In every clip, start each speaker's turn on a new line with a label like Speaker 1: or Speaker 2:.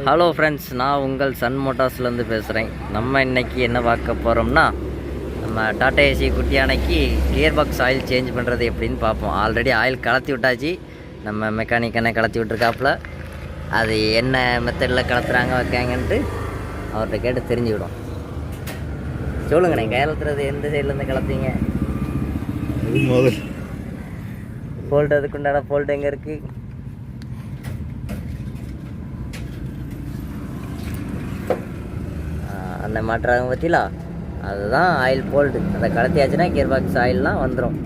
Speaker 1: Hello friends, நான் உங்கள் Sun மோட்டார்ஸ்லேருந்து பேசுகிறேன். நம்ம இன்றைக்கி என்ன பார்க்க போகிறோம்னா, நம்ம டாடா ஏசி குட்டியானைக்கு கியர் பாக்ஸ் ஆயில் சேஞ்ச் பண்ணுறது எப்படின்னு பார்ப்போம். ஆல்ரெடி ஆயில் கலத்தி விட்டாச்சு. நம்ம மெக்கானிக்கனை கலத்தி விட்டுருக்காப்புல. அது என்ன மெத்தடில் கலத்துறாங்க வைக்காங்கன்ட்டு அவர்கிட்ட கேட்டு தெரிஞ்சுக்கிடும். சொல்லுங்கண்ணே, கலத்துறது எந்த சைட்லேருந்து கலத்தீங்க? ஃபோல்டு அதுக்குண்டான ஃபோல்டு எங்கே இருக்குது? அந்த மாற்றாங்க பற்றிலா, அதுதான் ஆயில் போல்டு. அதை கலத்தியாச்சுன்னா கியர் பாக்ஸ் ஆயில்லாம் வந்துடும்.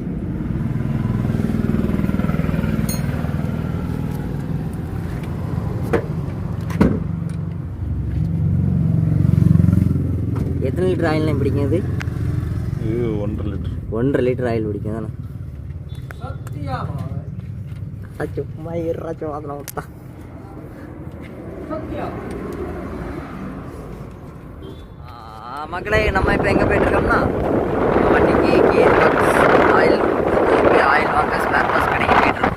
Speaker 1: எத்தனை லிட்டர் ஆயில்லாம் பிடிக்கும்? இது 1.5 லிட்டர் ஆயில் பிடிக்கும் தானே? சும்மா இருறாச்சும் அதெல்லாம் விட்டா. மக்களே, நம்ம இப்போ எங்கே போயிட்டுருக்கோம்னா, வண்டிக்கு கியர் பாக்ஸ் ஆயில் வாங்க ஸ்பேர் பார்ட்ஸ் கடைக்கு போயிட்டுருக்கோம்.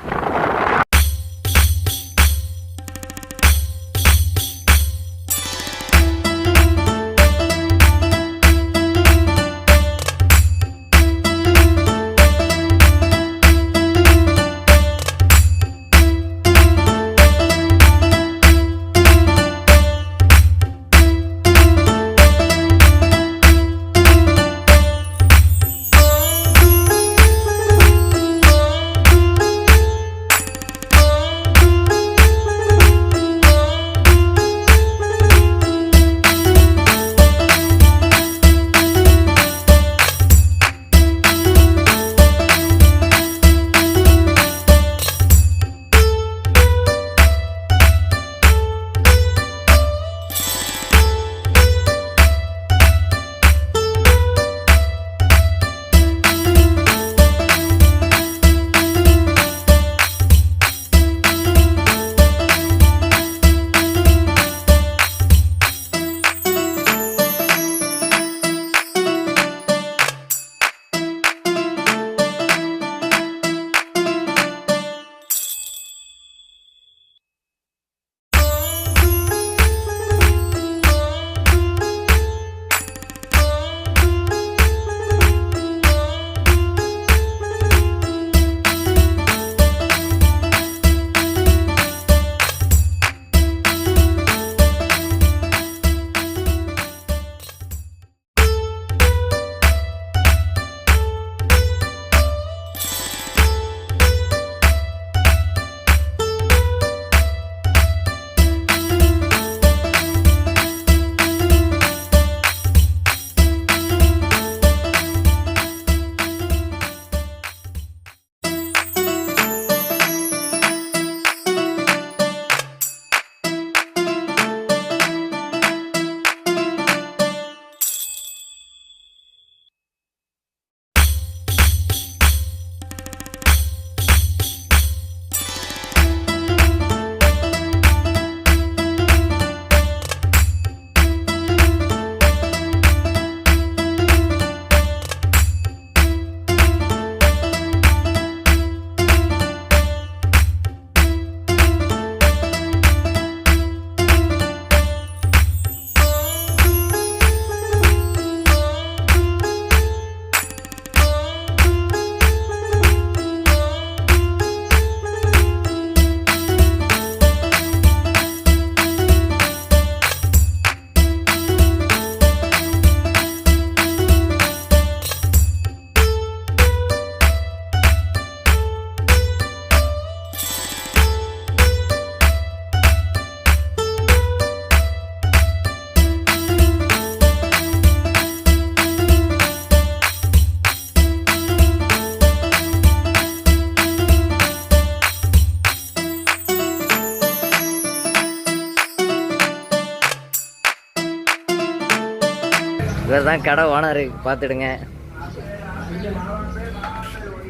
Speaker 1: இவர் தான் கடை ஓனர், பார்த்துடுங்க.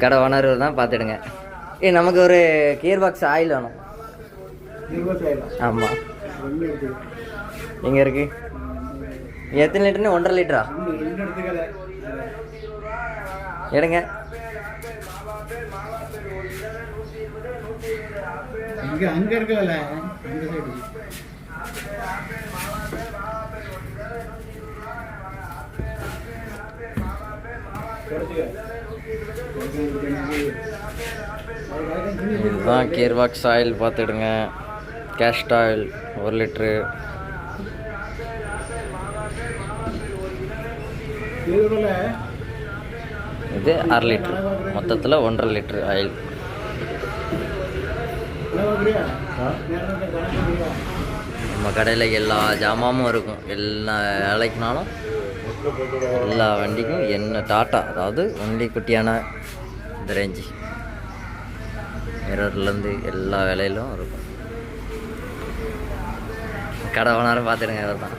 Speaker 1: கடை ஓனர் தான், பார்த்துடுங்க. நமக்கு ஒரு கியர் பாக்ஸ் ஆயில் வேணும். ஆமாம், எங்கே இருக்கு? எத்தனை லிட்டர்னு? 1.5 லிட்டரா? எடுங்க.
Speaker 2: அங்க இருக்கல, அந்த சைடு
Speaker 1: இதுதான் கியர் பாக்ஸ் ஆயில் பார்த்துடுங்க. கேஸ்ட் ஆயில் 1 லிட்ரு. இது 1/2 லிட்ரு. மொத்தத்தில் 1.5 லிட்ரு ஆயில். நம்ம கடையில் எல்லா ஜாமானும் இருக்கும். எல்லா வேலைக்குனாலும் எல்லா வண்டிக்கும் என்ன டாட்டா, அதாவது வண்டி குட்டியான இந்த ரேஞ்சு மிரர்லேருந்து எல்லா வேலையிலும் இருக்கும். கடை ஓனரும் பார்த்துடுங்க, இவர் தான்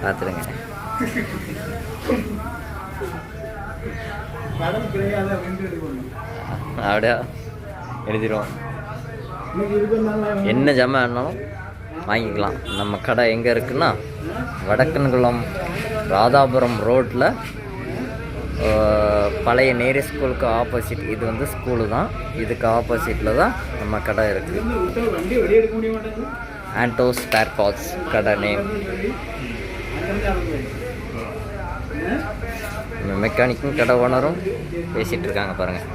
Speaker 1: பார்த்துடுங்க. அப்படியா எழுதிடுவோம். என்ன ஜாமான் வேணாலும் வாங்கிக்கலாம். நம்ம கடை எங்கே இருக்குன்னா வடக்கன்குளம் ராதாபுரம் ரோட்டில் பழைய நேரு ஸ்கூலுக்கு ஆப்போசிட். இது வந்து ஸ்கூலு தான், இதுக்கு ஆப்போசிட்டில் தான் நம்ம கடை இருக்குது. ஆண்டோஸ் ஸ்பேர் பார்ட்ஸ் கடை நேம். மெக்கானிக்கும் கடை ஓனரும் பேசிகிட்டு இருக்காங்க பாருங்கள்.